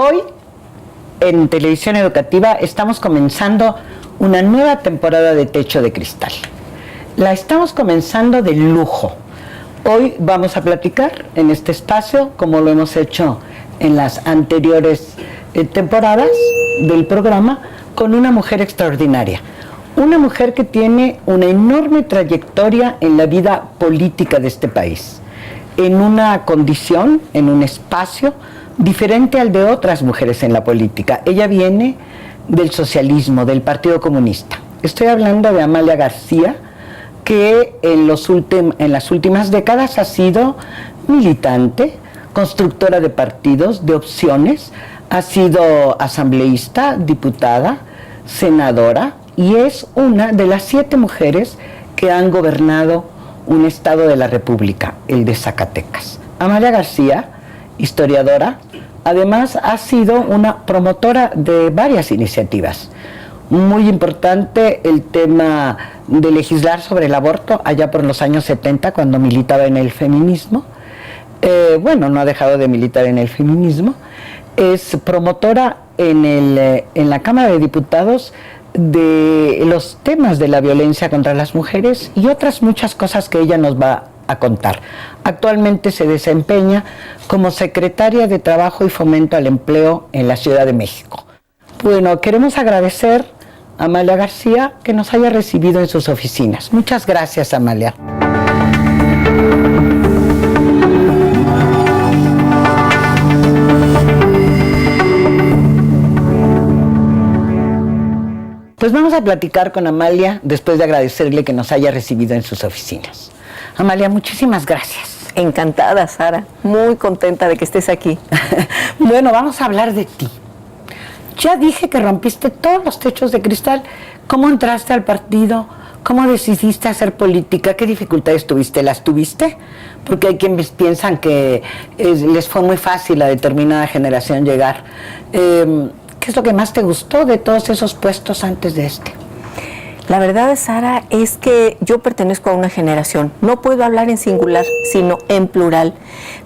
Hoy, en Televisión Educativa, estamos comenzando una nueva temporada de Techo de Cristal. La estamos comenzando de lujo. Hoy vamos a platicar en este espacio, como lo hemos hecho en las anteriores temporadas del programa, con una mujer extraordinaria. Una mujer que tiene una enorme trayectoria en la vida política de este país, en una condición, en un espacio diferente al de otras mujeres en la política. Ella viene del socialismo, del Partido Comunista. Estoy hablando de Amalia García, que en las últimas décadas ha sido militante, constructora de partidos, de opciones, ha sido asambleísta, diputada, senadora, y es una de las 7 mujeres que han gobernado un estado de la República, el de Zacatecas. Amalia García, historiadora, además ha sido una promotora de varias iniciativas. Muy importante el tema de legislar sobre el aborto allá por los años 70, cuando militaba en el feminismo. No ha dejado de militar en el feminismo. Es promotora en la Cámara de Diputados de los temas de la violencia contra las mujeres y otras muchas cosas que ella nos va a contar. Actualmente se desempeña como secretaria de Trabajo y Fomento al Empleo en la Ciudad de México. Bueno, queremos agradecer a Amalia García que nos haya recibido en sus oficinas. Muchas gracias, Amalia. Pues vamos a platicar con Amalia después de agradecerle que nos haya recibido en sus oficinas. Amalia, muchísimas gracias. Encantada, Sara. Muy contenta de que estés aquí. Bueno, vamos a hablar de ti. Ya dije que rompiste todos los techos de cristal. ¿Cómo entraste al partido? ¿Cómo decidiste hacer política? ¿Qué dificultades tuviste? ¿Las tuviste? Porque hay quienes piensan que les fue muy fácil a determinada generación llegar. ¿Qué es lo que más te gustó de todos esos puestos antes de este? La verdad, Sara, es que yo pertenezco a una generación. No puedo hablar en singular, sino en plural,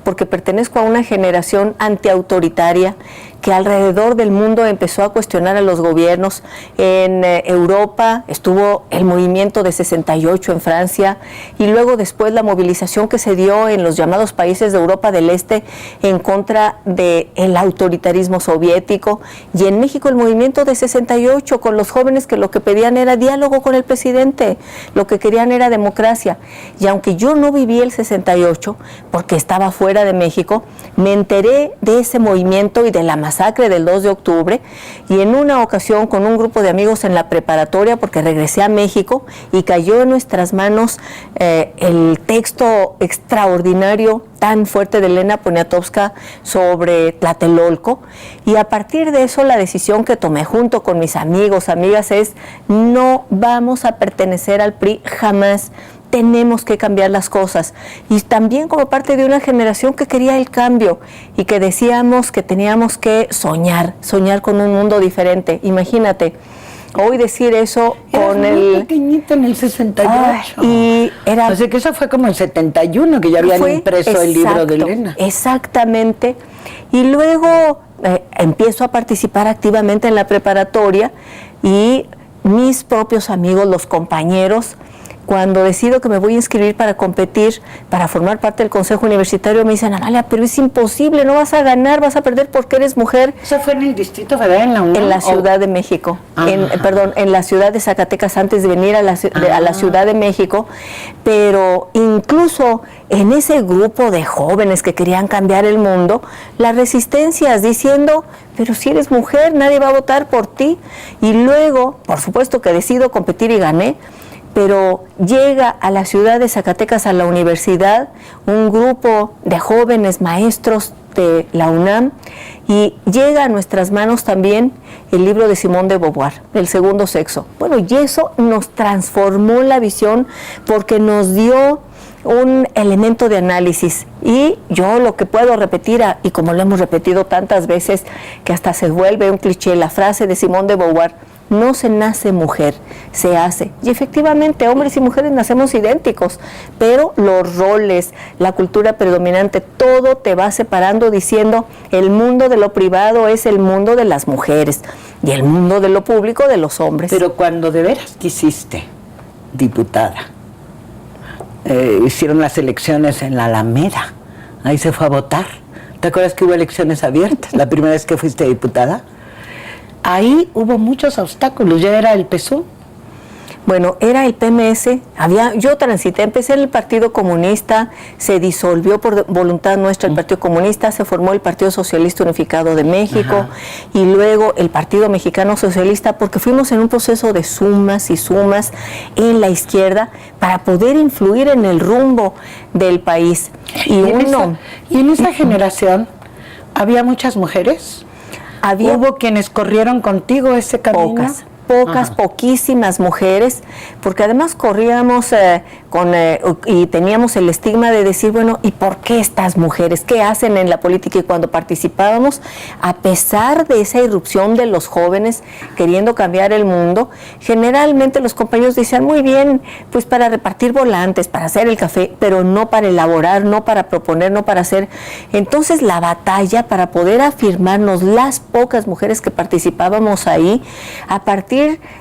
porque pertenezco a una generación antiautoritaria que alrededor del mundo empezó a cuestionar a los gobiernos. En Europa estuvo el movimiento de 68 en Francia y luego después la movilización que se dio en los llamados países de Europa del Este en contra del autoritarismo soviético, y en México el movimiento de 68 con los jóvenes que lo que pedían era diálogo con el presidente, lo que querían era democracia. Y aunque yo no viví el 68 porque estaba fuera de México, me enteré de ese movimiento y de la masacre del 2 de octubre, y en una ocasión con un grupo de amigos en la preparatoria, porque regresé a México y cayó en nuestras manos el texto extraordinario tan fuerte de Elena Poniatowska sobre Tlatelolco, y a partir de eso la decisión que tomé junto con mis amigos, amigas, es: no vamos a pertenecer al PRI jamás. Tenemos que cambiar las cosas. Y también como parte de una generación que quería el cambio y que decíamos que teníamos que soñar con un mundo diferente. Imagínate, hoy decir eso con muy pequeñita en el 68. Y era... O sea que eso fue como el 71, que ya habían impreso el libro de Elena. Exactamente. Y luego empiezo a participar activamente en la preparatoria, y mis propios amigos, los compañeros, cuando decido que me voy a inscribir para competir, para formar parte del Consejo Universitario, me dicen: Amalia, pero es imposible, no vas a ganar, vas a perder porque eres mujer. ¿Eso fue en el Distrito Federal, en la UNAM? En la Ciudad de México, en la ciudad de Zacatecas, antes de venir a la Ciudad de México. Pero incluso en ese grupo de jóvenes que querían cambiar el mundo, las resistencias diciendo: pero si eres mujer, nadie va a votar por ti. Y luego, por supuesto que decido competir y gané, pero llega a la ciudad de Zacatecas, a la universidad, un grupo de jóvenes maestros de la UNAM, y llega a nuestras manos también el libro de Simone de Beauvoir, El segundo sexo. Bueno, y eso nos transformó la visión porque nos dio un elemento de análisis. Y yo lo que puedo repetir, y como lo hemos repetido tantas veces que hasta se vuelve un cliché, la frase de Simone de Beauvoir: no se nace mujer, se hace. Y efectivamente, hombres y mujeres nacemos idénticos, pero los roles, la cultura predominante, todo te va separando diciendo el mundo de lo privado es el mundo de las mujeres y el mundo de lo público de los hombres. Pero cuando de veras quisiste diputada, hicieron las elecciones en la Alameda, ahí se fue a votar. ¿Te acuerdas que hubo elecciones abiertas la primera vez que fuiste diputada? Ahí hubo muchos obstáculos, ya era el PSUV. Bueno, era el PMS, yo transité, empecé en el Partido Comunista, se disolvió por voluntad nuestra el Partido Comunista, se formó el Partido Socialista Unificado de México. Ajá. Y luego el Partido Mexicano Socialista, porque fuimos en un proceso de sumas y sumas en la izquierda para poder influir en el rumbo del país. Y en esa generación había muchas mujeres. ¿Hubo quienes corrieron contigo ese camino? Pocas, poquísimas mujeres, porque además corríamos y teníamos el estigma de decir, bueno, ¿y por qué estas mujeres? ¿Qué hacen en la política? Y cuando participábamos, a pesar de esa irrupción de los jóvenes queriendo cambiar el mundo, generalmente los compañeros decían, muy bien, pues para repartir volantes, para hacer el café, pero no para elaborar, no para proponer, no para hacer. Entonces la batalla para poder afirmarnos, las pocas mujeres que participábamos ahí, a partir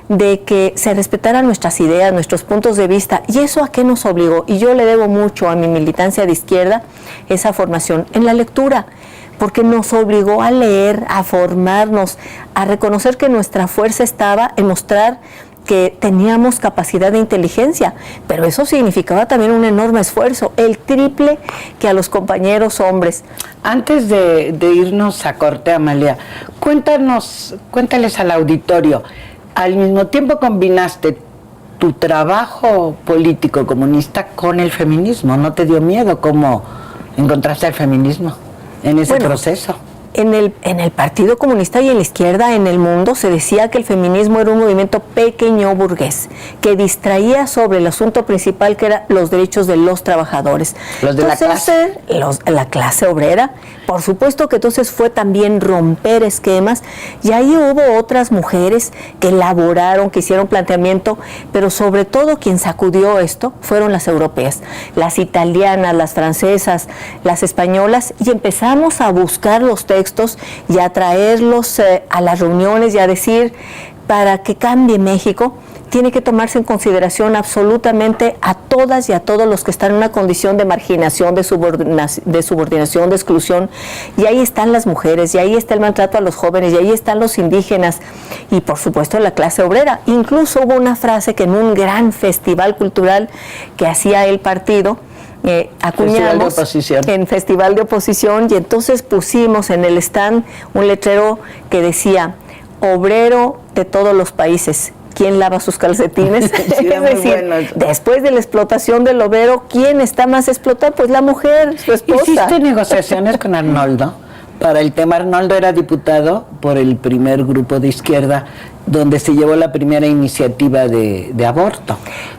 de que se respetaran nuestras ideas, nuestros puntos de vista. ¿Y eso a qué nos obligó? Y yo le debo mucho a mi militancia de izquierda esa formación en la lectura, porque nos obligó a leer, a formarnos, a reconocer que nuestra fuerza estaba en mostrar que teníamos capacidad de inteligencia, pero eso significaba también un enorme esfuerzo, el triple que a los compañeros hombres. Antes de irnos a corte, Amalia, cuéntales al auditorio, al mismo tiempo combinaste tu trabajo político comunista con el feminismo. ¿No te dio miedo cómo encontraste el feminismo en ese proceso? En el Partido Comunista y en la izquierda en el mundo se decía que el feminismo era un movimiento pequeño burgués, que distraía sobre el asunto principal, que eran los derechos de los trabajadores. Los de entonces, la clase. La clase obrera. Por supuesto que entonces fue también romper esquemas, y ahí hubo otras mujeres que elaboraron, que hicieron planteamiento, pero sobre todo quien sacudió esto fueron las europeas, las italianas, las francesas, las españolas, y empezamos a buscar los textos y a traerlos a las reuniones y a decir, para que cambie México, tiene que tomarse en consideración absolutamente a todas y a todos los que están en una condición de marginación, de subordinación, de exclusión. Y ahí están las mujeres, y ahí está el maltrato a los jóvenes, y ahí están los indígenas, y por supuesto la clase obrera. Incluso hubo una frase que en un gran festival cultural que hacía el partido, acuñamos en Festival de Oposición, y entonces pusimos en el stand un letrero que decía, obrero de todos los países, ¿quién lava sus calcetines? Sí, es decir, después de la explotación del obrero, ¿quién está más explotado? Pues la mujer, su esposa. ¿Hiciste negociaciones con Arnoldo? Para el tema, Arnoldo era diputado por el primer grupo de izquierda, donde se llevó la primera iniciativa de aborto.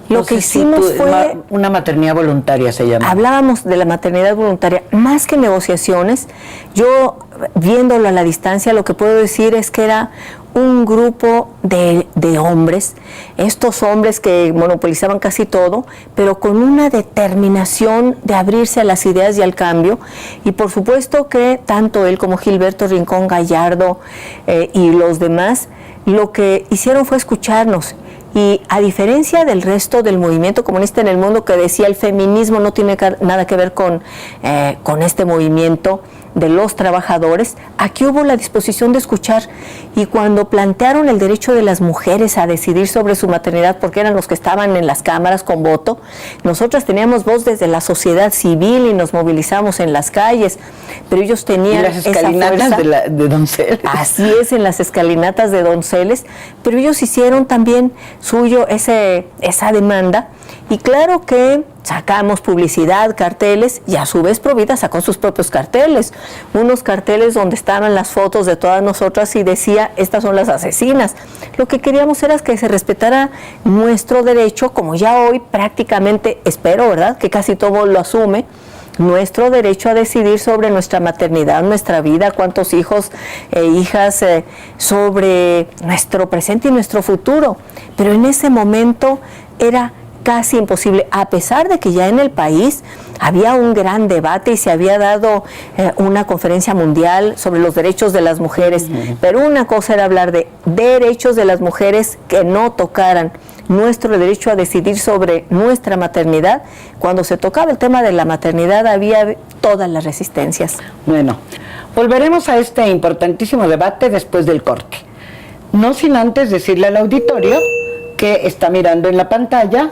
Lo que hicimos fue una maternidad voluntaria, se llama. Hablábamos de la maternidad voluntaria, más que negociaciones. Yo, viéndolo a la distancia, lo que puedo decir es que era un grupo de hombres, estos hombres que monopolizaban casi todo, pero con una determinación de abrirse a las ideas y al cambio. Y por supuesto que tanto él como Gilberto Rincón Gallardo y los demás, lo que hicieron fue escucharnos. Y a diferencia del resto del movimiento comunista en el mundo, que decía el feminismo no tiene nada que ver con este movimiento de los trabajadores, aquí hubo la disposición de escuchar. Y cuando plantearon el derecho de las mujeres a decidir sobre su maternidad, porque eran los que estaban en las cámaras con voto, nosotras teníamos voz desde la sociedad civil y nos movilizamos en las calles, pero ellos tenían esa fuerza. ¿En las escalinatas de Donceles? Así es, en las escalinatas de Donceles, pero ellos hicieron también suyo esa demanda. Y claro que sacamos publicidad, carteles, y a su vez Provida sacó sus propios carteles, unos carteles donde estaban las fotos de todas nosotras y decía, estas son las asesinas. Lo que queríamos era que se respetara nuestro derecho, como ya hoy prácticamente, espero, ¿verdad?, que casi todo lo asume, nuestro derecho a decidir sobre nuestra maternidad, nuestra vida, cuántos hijos e hijas, sobre nuestro presente y nuestro futuro. Pero en ese momento era casi imposible, a pesar de que ya en el país había un gran debate y se había dado una conferencia mundial sobre los derechos de las mujeres, pero una cosa era hablar de derechos de las mujeres que no tocaran nuestro derecho a decidir sobre nuestra maternidad. Cuando se tocaba el tema de la maternidad había todas las resistencias. Bueno, volveremos a este importantísimo debate después del corte. No sin antes decirle al auditorio que está mirando en la pantalla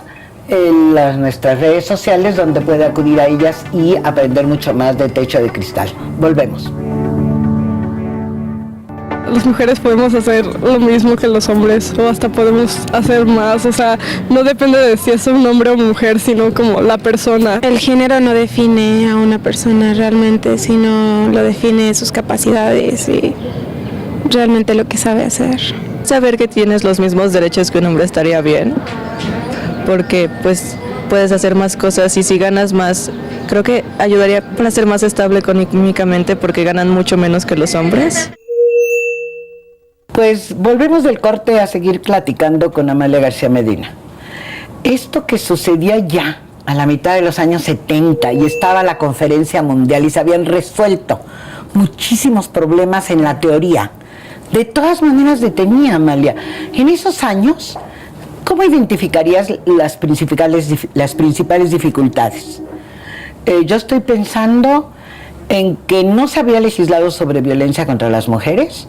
nuestras redes sociales, donde puede acudir a ellas y aprender mucho más de Techo de Cristal. Volvemos. Las mujeres podemos hacer lo mismo que los hombres, o hasta podemos hacer más. O sea, no depende de si es un hombre o mujer, sino como la persona. El género no define a una persona realmente, sino lo define sus capacidades y realmente lo que sabe hacer. Saber que tienes los mismos derechos que un hombre estaría bien, porque pues puedes hacer más cosas, y si ganas más, creo que ayudaría para ser más estable económicamente, porque ganan mucho menos que los hombres. Pues volvemos del corte a seguir platicando con Amalia García Medina. Esto que sucedía ya a la mitad de los años 70 y estaba la conferencia mundial y se habían resuelto muchísimos problemas en la teoría, de todas maneras detenía, Amalia. En esos años, ¿cómo identificarías las principales dificultades? Yo estoy pensando en que no se había legislado sobre violencia contra las mujeres,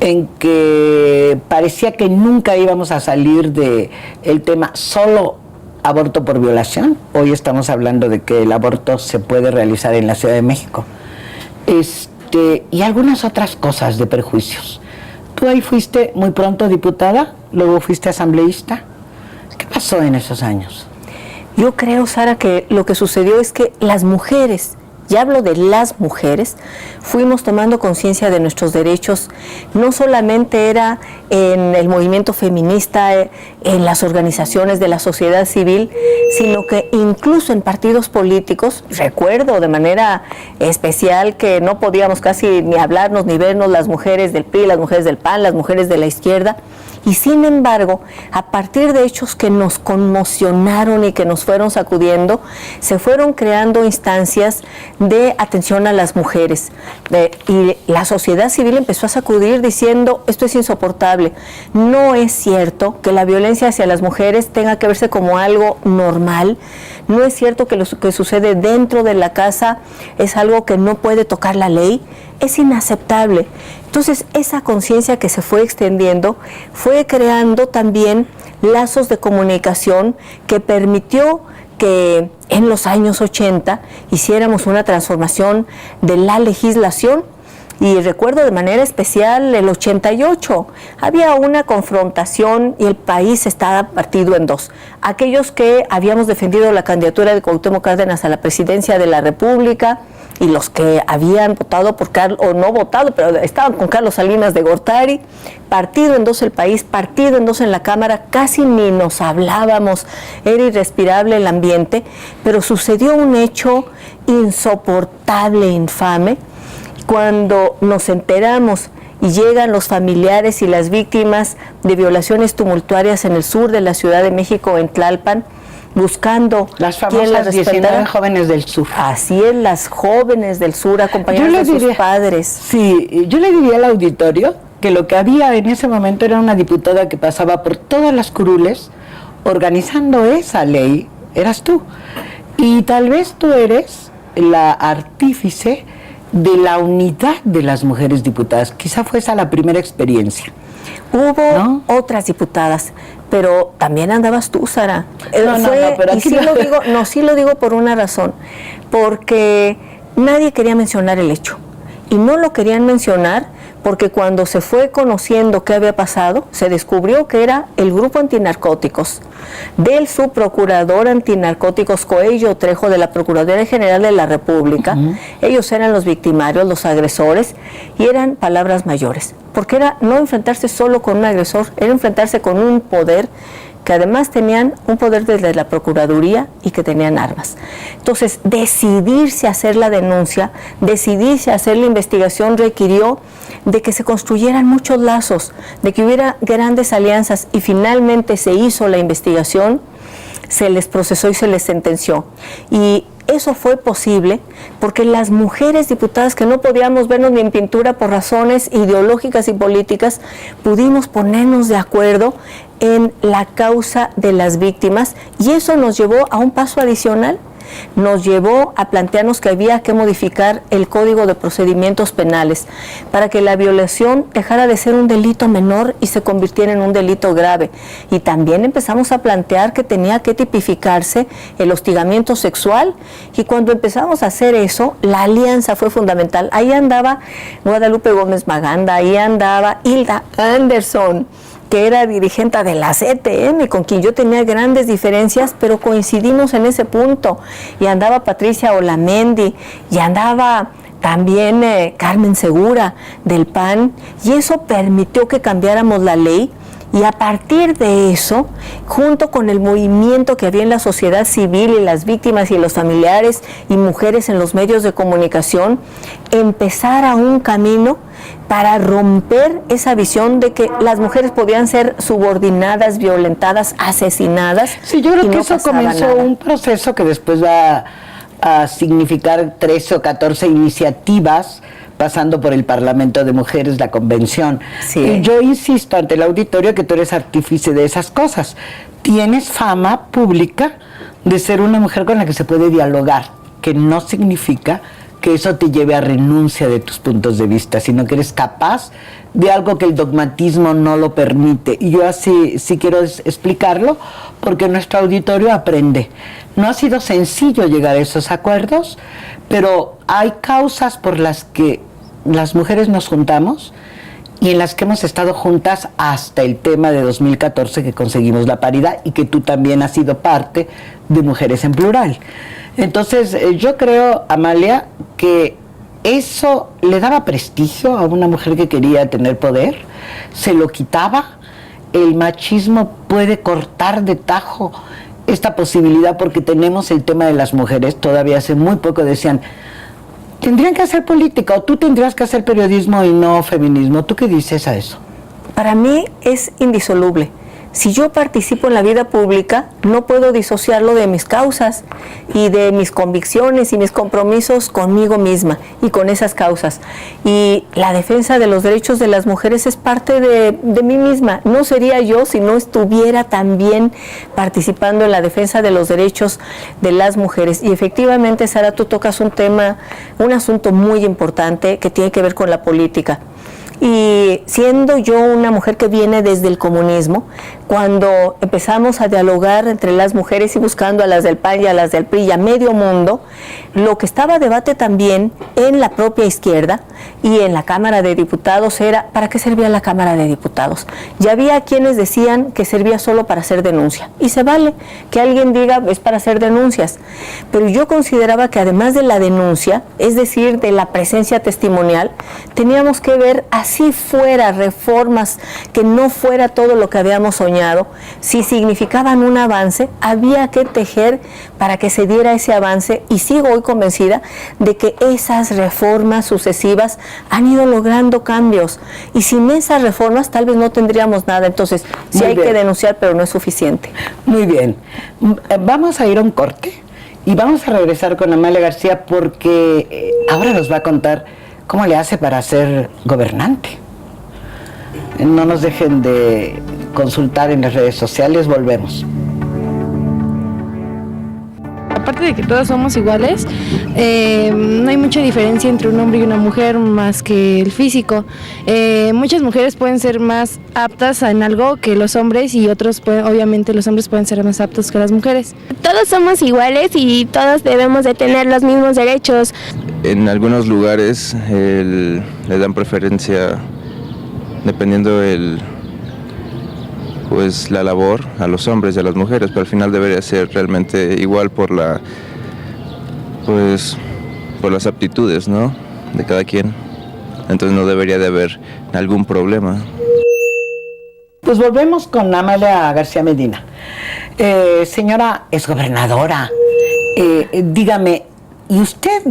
en que parecía que nunca íbamos a salir del tema solo aborto por violación. Hoy estamos hablando de que el aborto se puede realizar en la Ciudad de México. Y algunas otras cosas de perjuicios. Tú ahí fuiste muy pronto diputada, luego fuiste asambleísta. ¿Qué pasó en esos años? Yo creo, Sara, que lo que sucedió es que las mujeres, ya hablo de las mujeres, fuimos tomando conciencia de nuestros derechos. No solamente era en el movimiento feminista, en las organizaciones de la sociedad civil, sino que incluso en partidos políticos. Recuerdo de manera especial que no podíamos casi ni hablarnos ni vernos las mujeres del PRI, las mujeres del PAN, las mujeres de la izquierda. Y sin embargo, a partir de hechos que nos conmocionaron y que nos fueron sacudiendo, se fueron creando instancias de atención a las mujeres. Y la sociedad civil empezó a sacudir diciendo, esto es insoportable. No es cierto que la violencia hacia las mujeres tenga que verse como algo normal. No es cierto que lo que sucede dentro de la casa es algo que no puede tocar la ley. Es inaceptable. Entonces, esa conciencia que se fue extendiendo fue creando también lazos de comunicación que permitió que en los años 80 hiciéramos una transformación de la legislación. Y recuerdo de manera especial el 88, había una confrontación y el país estaba partido en dos. Aquellos que habíamos defendido la candidatura de Cuauhtémoc Cárdenas a la presidencia de la República, y los que habían votado por Carlos, o no votado, pero estaban con Carlos Salinas de Gortari. Partido en dos el país, partido en dos en la Cámara, casi ni nos hablábamos, era irrespirable el ambiente, pero sucedió un hecho insoportable, infame, cuando nos enteramos y llegan los familiares y las víctimas de violaciones tumultuarias en el sur de la Ciudad de México, en Tlalpan, buscando las famosas 19 jóvenes del sur. Así es, las jóvenes del sur acompañadas de sus padres. Sí, yo le diría al auditorio que lo que había en ese momento era una diputada que pasaba por todas las curules organizando esa ley, eras tú. Y tal vez tú eres la artífice de la unidad de las mujeres diputadas. Quizá fue esa la primera experiencia. Hubo otras diputadas, pero también andabas tú, Sara. Pero y sí lo digo por una razón, porque nadie quería mencionar el hecho. Y no lo querían mencionar porque cuando se fue conociendo qué había pasado, se descubrió que era el grupo antinarcóticos del subprocurador antinarcóticos Coello Trejo, de la Procuraduría General de la República. Ellos eran los victimarios, los agresores, y eran palabras mayores, porque era no enfrentarse solo con un agresor, era enfrentarse con un poder que además tenían un poder desde la Procuraduría y que tenían armas. Entonces, decidirse a hacer la denuncia, decidirse a hacer la investigación requirió de que se construyeran muchos lazos, de que hubiera grandes alianzas y finalmente se hizo la investigación, se les procesó y se les sentenció. Y eso fue posible porque las mujeres diputadas que no podíamos vernos ni en pintura por razones ideológicas y políticas, pudimos ponernos de acuerdo en la causa de las víctimas y eso nos llevó a un paso adicional. Nos llevó a plantearnos que había que modificar el Código de Procedimientos Penales para que la violación dejara de ser un delito menor y se convirtiera en un delito grave. Y también empezamos a plantear que tenía que tipificarse el hostigamiento sexual y cuando empezamos a hacer eso, la alianza fue fundamental. Ahí andaba Guadalupe Gómez Maganda, ahí andaba Hilda Anderson, que era dirigente de la CTM, con quien yo tenía grandes diferencias, pero coincidimos en ese punto. Y andaba Patricia Olamendi, y andaba también Carmen Segura del PAN, y eso permitió que cambiáramos la ley. Y a partir de eso, junto con el movimiento que había en la sociedad civil y las víctimas y los familiares y mujeres en los medios de comunicación, empezara un camino para romper esa visión de que las mujeres podían ser subordinadas, violentadas, asesinadas. Sí, yo creo que no eso pasaba comenzó nada. un proceso que después va a significar 13 o 14 iniciativas pasando por el Parlamento de Mujeres, la Convención. Sí. Y yo insisto ante el auditorio que tú eres artífice de esas cosas. Tienes fama pública de ser una mujer con la que se puede dialogar, que no significa que eso te lleve a renuncia de tus puntos de vista, sino que eres capaz de algo que el dogmatismo no lo permite. Y yo así sí quiero explicarlo, porque nuestro auditorio aprende. No ha sido sencillo llegar a esos acuerdos, pero hay causas por las que las mujeres nos juntamos y en las que hemos estado juntas hasta el tema de 2014 que conseguimos la paridad y que tú también has sido parte de Mujeres en Plural. Entonces, yo creo, Amalia, que eso le daba prestigio a una mujer que quería tener poder, se lo quitaba. El machismo puede cortar de tajo esta posibilidad porque tenemos el tema de las mujeres. Todavía hace muy poco decían, tendrían que hacer política o tú tendrías que hacer periodismo y no feminismo. ¿Tú qué dices a eso? Para mí es indisoluble. Si yo participo en la vida pública, no puedo disociarlo de mis causas y de mis convicciones y mis compromisos conmigo misma y con esas causas. Y la defensa de los derechos de las mujeres es parte de mí misma. No sería yo si no estuviera también participando en la defensa de los derechos de las mujeres. Y efectivamente, Sara, tú tocas un tema, un asunto muy importante que tiene que ver con la política. Y siendo yo una mujer que viene desde el comunismo, cuando empezamos a dialogar entre las mujeres y buscando a las del PAN y a las del PRI y a medio mundo, lo que estaba a debate también en la propia izquierda y en la Cámara de Diputados era ¿para qué servía la Cámara de Diputados? Ya había quienes decían que servía solo para hacer denuncia. Y se vale que alguien diga es para hacer denuncias. Pero yo consideraba que además de la denuncia, es decir, de la presencia testimonial, teníamos que ver así fuera reformas, que no fuera todo lo que habíamos soñado, si significaban un avance, había que tejer para que se diera ese avance y sigo hoy convencida de que esas reformas sucesivas han ido logrando cambios y sin esas reformas tal vez no tendríamos nada. Entonces, sí hay que denunciar, pero no es suficiente. Muy bien. Vamos a ir a un corte y vamos a regresar con Amalia García porque ahora nos va a contar cómo le hace para ser gobernante. No nos dejen de consultar en las redes sociales, volvemos. Aparte de que todas somos iguales, no hay mucha diferencia entre un hombre y una mujer más que el físico. Muchas mujeres pueden ser más aptas en algo que los hombres y otros, obviamente los hombres pueden ser más aptos que las mujeres. Todos somos iguales y todos debemos de tener los mismos derechos. En algunos lugares le dan preferencia dependiendo pues la labor a los hombres y a las mujeres, pero al final debería ser realmente igual por las aptitudes, ¿no?, de cada quien. Entonces no debería de haber algún problema. Pues volvemos con Amalia García Medina. Señora exgobernadora, dígame, ¿y usted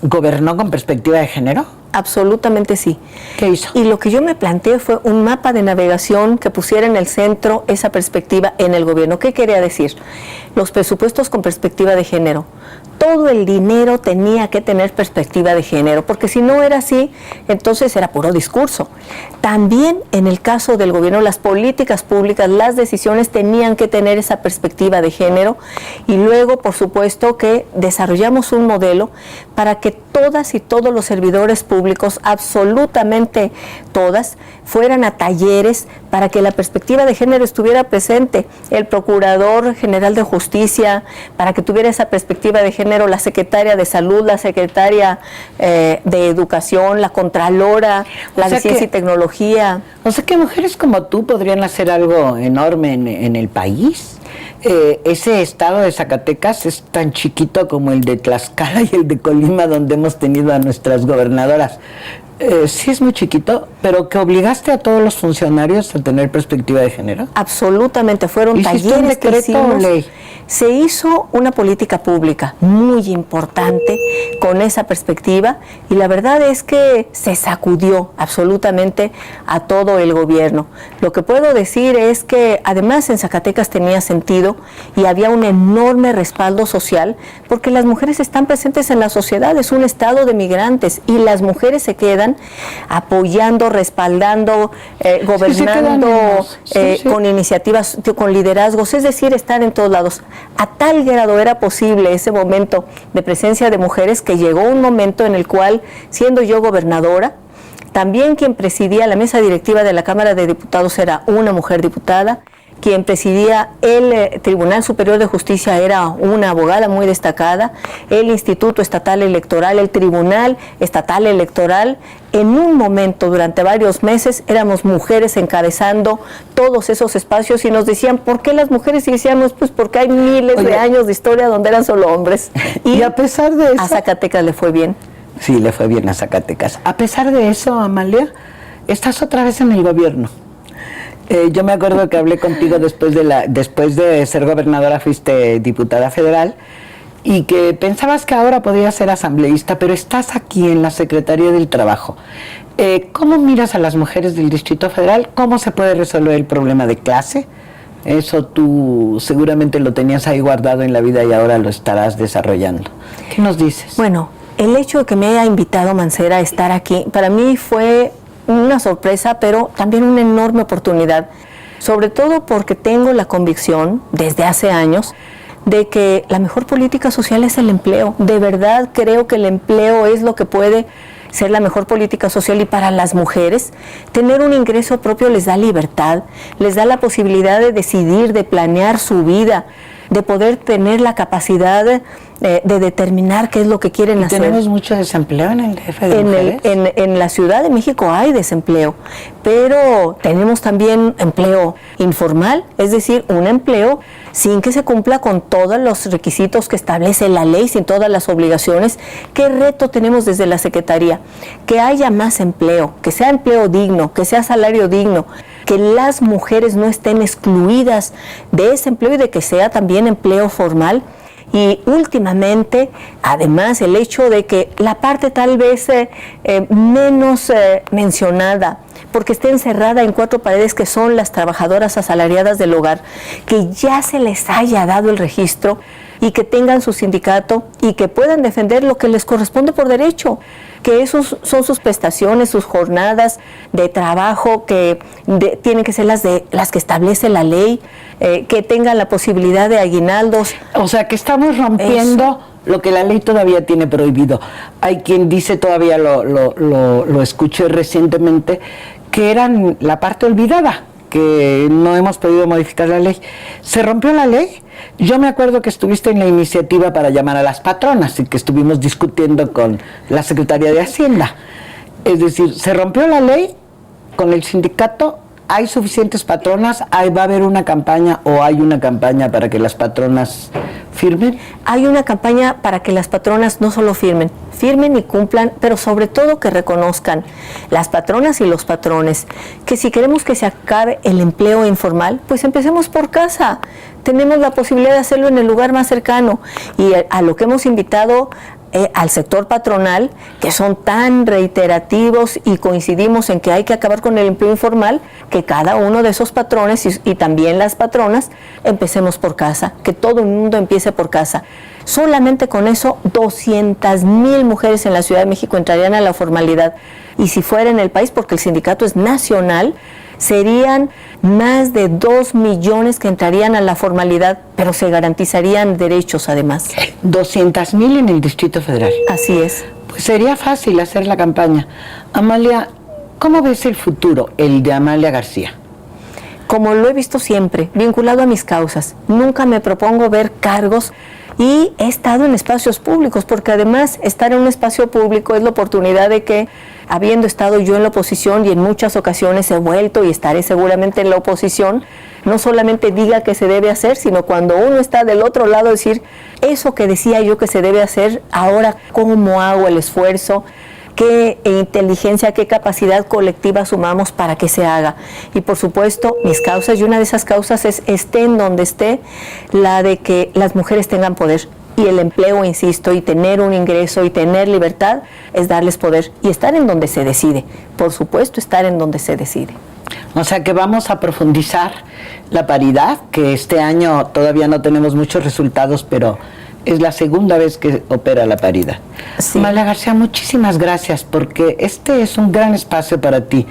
gobernó con perspectiva de género? Absolutamente sí. ¿Qué hizo? Y lo que yo me planteé fue un mapa de navegación que pusiera en el centro esa perspectiva en el gobierno. ¿Qué quería decir? Los presupuestos con perspectiva de género. Todo el dinero tenía que tener perspectiva de género, porque si no era así, entonces era puro discurso. También en el caso del gobierno, las políticas públicas, las decisiones tenían que tener esa perspectiva de género, y luego, por supuesto, que desarrollamos un modelo para que todas y todos los servidores públicos, absolutamente todas, fueran a talleres para que la perspectiva de género estuviera presente. El Procurador General de Justicia, para que tuviera esa perspectiva de género, la Secretaria de Salud, la Secretaria de Educación, la Contralora, la de Ciencia y Tecnología. O sea que mujeres como tú podrían hacer algo enorme en el país. Ese estado de Zacatecas es tan chiquito como el de Tlaxcala y el de Colima, donde hemos tenido a nuestras gobernadoras. Sí es muy chiquito, pero que obligaste a todos los funcionarios a tener perspectiva de género. Absolutamente, fueron talleres un decreto que hicimos. O ley. Se hizo una política pública muy importante con esa perspectiva, y la verdad es que se sacudió absolutamente a todo el gobierno. Lo que puedo decir es que además en Zacatecas tenía sentido y había un enorme respaldo social, porque las mujeres están presentes en la sociedad, es un estado de migrantes, y las mujeres se quedan apoyando, respaldando, gobernando, con iniciativas, con liderazgos, es decir, estar en todos lados. A tal grado era posible ese momento de presencia de mujeres que llegó un momento en el cual, siendo yo gobernadora, también quien presidía la mesa directiva de la Cámara de Diputados era una mujer diputada. Quien presidía el Tribunal Superior de Justicia era una abogada muy destacada, el Instituto Estatal Electoral, el Tribunal Estatal Electoral. En un momento, durante varios meses, éramos mujeres encabezando todos esos espacios, y nos decían, ¿por qué las mujeres? Y decíamos, pues porque hay miles de años de historia donde eran solo hombres. Y a pesar de eso, a Zacatecas le fue bien. Sí, le fue bien a Zacatecas. A pesar de eso, Amalia, estás otra vez en el gobierno. Yo me acuerdo que hablé contigo después de ser gobernadora, fuiste diputada federal, y que pensabas que ahora podías ser asambleísta, pero estás aquí en la Secretaría del Trabajo. ¿Cómo miras a las mujeres del Distrito Federal? ¿Cómo se puede resolver el problema de clase? Eso tú seguramente lo tenías ahí guardado en la vida y ahora lo estarás desarrollando. ¿Qué nos dices? Bueno, el hecho de que me haya invitado Mancera a estar aquí, para mí fue una sorpresa, pero también una enorme oportunidad, sobre todo porque tengo la convicción, desde hace años, de que la mejor política social es el empleo. De verdad creo que el empleo es lo que puede ser la mejor política social, y para las mujeres tener un ingreso propio les da libertad, les da la posibilidad de decidir, de planear su vida, de poder tener la capacidad de determinar qué es lo que quieren hacer. ¿Tenemos mucho desempleo en el DF de mujeres? En la Ciudad de México hay desempleo, pero tenemos también empleo informal, es decir, un empleo sin que se cumpla con todos los requisitos que establece la ley, sin todas las obligaciones. ¿Qué reto tenemos desde la Secretaría? Que haya más empleo, que sea empleo digno, que sea salario digno, que las mujeres no estén excluidas de ese empleo y de que sea también empleo formal. Y últimamente, además, el hecho de que la parte tal vez menos mencionada, porque esté encerrada en cuatro paredes, que son las trabajadoras asalariadas del hogar, que ya se les haya dado el registro y que tengan su sindicato y que puedan defender lo que les corresponde por derecho, que esos son sus prestaciones, sus jornadas de trabajo, que tienen que ser las que establece la ley, que tengan la posibilidad de aguinaldos. O sea, que estamos rompiendo lo que la ley todavía tiene prohibido. Hay quien dice, todavía lo escuché recientemente, que eran la parte olvidada, que no hemos podido modificar la ley. ¿Se rompió la ley? Yo me acuerdo que estuviste en la iniciativa para llamar a las patronas y que estuvimos discutiendo con la Secretaría de Hacienda. Es decir, ¿se rompió la ley con el sindicato? ¿Hay suficientes patronas? ¿Va a haber una campaña o hay una campaña para que las patronas firmen. Hay una campaña para que las patronas no solo firmen y cumplan, pero sobre todo que reconozcan las patronas y los patrones, que si queremos que se acabe el empleo informal, pues empecemos por casa. Tenemos la posibilidad de hacerlo en el lugar más cercano, y a lo que hemos invitado al sector patronal, que son tan reiterativos y coincidimos en que hay que acabar con el empleo informal, que cada uno de esos patrones y también las patronas empecemos por casa, que todo el mundo empiece por casa. Solamente con eso 200,000 mujeres en la Ciudad de México entrarían a la formalidad, y si fuera en el país, porque el sindicato es nacional, serían más de 2 millones que entrarían a la formalidad, pero se garantizarían derechos además. 200,000 en el Distrito Federal. Así es. Pues sería fácil hacer la campaña. Amalia, ¿cómo ves el futuro, el de Amalia García? Como lo he visto siempre, vinculado a mis causas. Nunca me propongo ver cargos, y he estado en espacios públicos, porque además estar en un espacio público es la oportunidad de que, habiendo estado yo en la oposición y en muchas ocasiones he vuelto y estaré seguramente en la oposición, no solamente diga que se debe hacer, sino cuando uno está del otro lado, decir, eso que decía yo que se debe hacer, ahora cómo hago el esfuerzo, qué inteligencia, qué capacidad colectiva sumamos para que se haga. Y por supuesto, mis causas, y una de esas causas es, esté en donde esté, la de que las mujeres tengan poder. Y el empleo, insisto, y tener un ingreso y tener libertad es darles poder y estar en donde se decide. Por supuesto, estar en donde se decide. O sea que vamos a profundizar la paridad, que este año todavía no tenemos muchos resultados, pero es la segunda vez que opera la paridad. Sí. Amalia García, muchísimas gracias, porque este es un gran espacio para ti.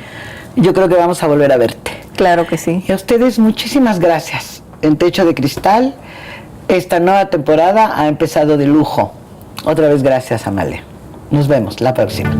Yo creo que vamos a volver a verte. Claro que sí. Y a ustedes muchísimas gracias. En Techo de Cristal, esta nueva temporada ha empezado de lujo. Otra vez gracias, Amalia. Nos vemos la próxima.